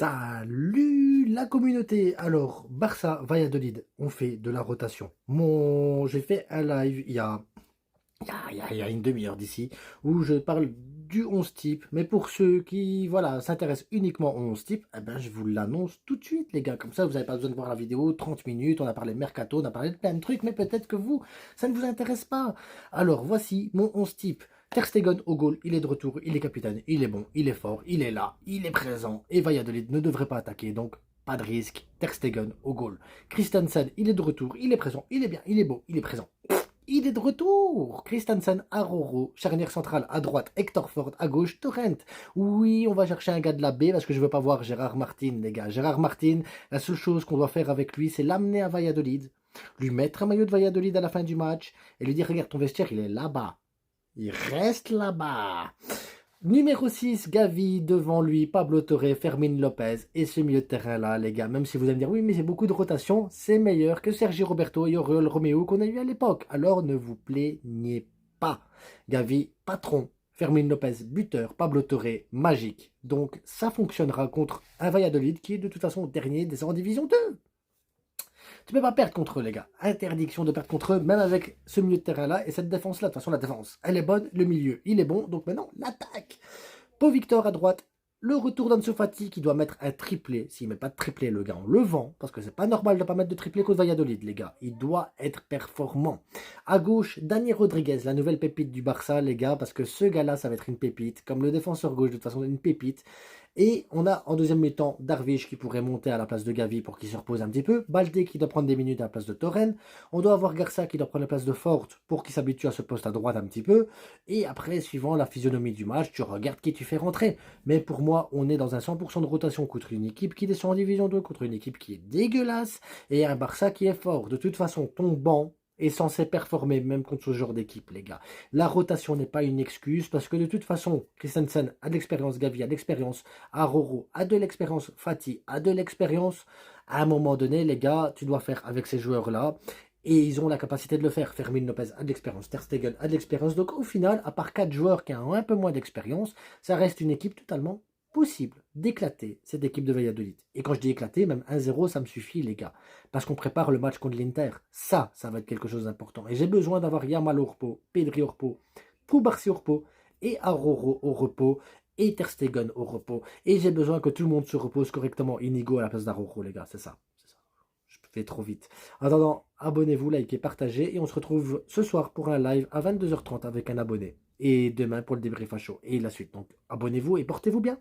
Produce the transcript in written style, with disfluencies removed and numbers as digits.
Salut la communauté. Alors, Barça, Valladolid, on fait de la rotation. J'ai fait un live il y a une demi-heure d'ici où je parle du 11 type. Mais pour ceux qui s'intéressent uniquement au 11 type, eh ben, je vous l'annonce tout de suite, les gars. Comme ça, vous n'avez pas besoin de voir la vidéo 30 minutes. On a parlé de mercato, on a parlé de plein de trucs, mais peut-être que vous, ça ne vous intéresse pas. Alors, voici mon 11 type. Ter Stegen au goal, il est de retour, il est capitaine, il est bon, il est fort, il est là, il est présent. Et Valladolid ne devrait pas attaquer, donc pas de risque. Ter Stegen au goal. Christensen, il est de retour, il est présent, il est bien, il est beau, il est présent. Il est de retour. Christensen à Roro, charnière centrale à droite, Hector Ford à gauche, Torrent. Oui, on va chercher un gars de la B parce que je veux pas voir Gérard Martin, les gars. Gérard Martin, la seule chose qu'on doit faire avec lui, c'est l'amener à Valladolid, lui mettre un maillot de Valladolid à la fin du match et lui dire, regarde, ton vestiaire, il est là-bas. Il reste là-bas. Numéro 6, Gavi, devant lui, Pablo Torre, Fermin Lopez. Et ce milieu de terrain-là, les gars, même si vous allez me dire, oui, mais c'est beaucoup de rotation, c'est meilleur que Sergi Roberto et Oriol Romeo qu'on a eu à l'époque. Alors ne vous plaignez pas. Gavi, patron. Fermin Lopez, buteur. Pablo Torre, magique. Donc ça fonctionnera contre un Valladolid qui est de toute façon dernier des en division 2. Tu peux pas perdre contre eux, les gars. Interdiction de perdre contre eux, même avec ce milieu de terrain-là et cette défense-là. De toute façon, la défense, elle est bonne, le milieu, il est bon. Donc maintenant, l'attaque. Pau Victor à droite. Le retour d'Ansu Fati qui doit mettre un triplé. S'il ne met pas de triplé, le gars, on le vend. Parce que c'est pas normal de ne pas mettre de triplé contre Valladolid, les gars. Il doit être performant. À gauche, Dani Rodriguez, la nouvelle pépite du Barça, les gars. Parce que ce gars-là, ça va être une pépite. Comme le défenseur gauche, de toute façon, une pépite. Et on a en deuxième mi-temps Darvish qui pourrait monter à la place de Gavi pour qu'il se repose un petit peu. Balde qui doit prendre des minutes à la place de Torren. On doit avoir Garça qui doit prendre la place de Fort pour qu'il s'habitue à ce poste à droite un petit peu. Et après, suivant la physionomie du match, tu regardes qui tu fais rentrer. Mais pour moi, on est dans un 100% de rotation contre une équipe qui descend en division 2, contre une équipe qui est dégueulasse et un Barça qui est fort. De toute façon, ton banc est censé performer même contre ce genre d'équipe, les gars. La rotation n'est pas une excuse parce que de toute façon, Christensen a de l'expérience, Gavi a de l'expérience, Aroro a de l'expérience, Fati a de l'expérience. À un moment donné, les gars, tu dois faire avec ces joueurs-là. Et ils ont la capacité de le faire. Fermin Lopez a de l'expérience, Ter Stegen a de l'expérience. Donc au final, à part 4 joueurs qui ont un peu moins d'expérience, ça reste une équipe totalement possible d'éclater cette équipe de Valladolid. Et quand je dis éclater, même 1-0, ça me suffit, les gars. Parce qu'on prépare le match contre l'Inter. Ça va être quelque chose d'important. Et j'ai besoin d'avoir Yamal au repos, Pedri au repos, Koubarsi au repos, et Aroro au repos, et Ter Stegen au repos. Et j'ai besoin que tout le monde se repose correctement. Inigo à la place d'Aroro, les gars, c'est ça. Je fais trop vite. En attendant, abonnez-vous, likez, partagez. Et on se retrouve ce soir pour un live à 22h30 avec un abonné. Et demain pour le débrief à chaud. Et la suite. Donc abonnez-vous et portez-vous bien.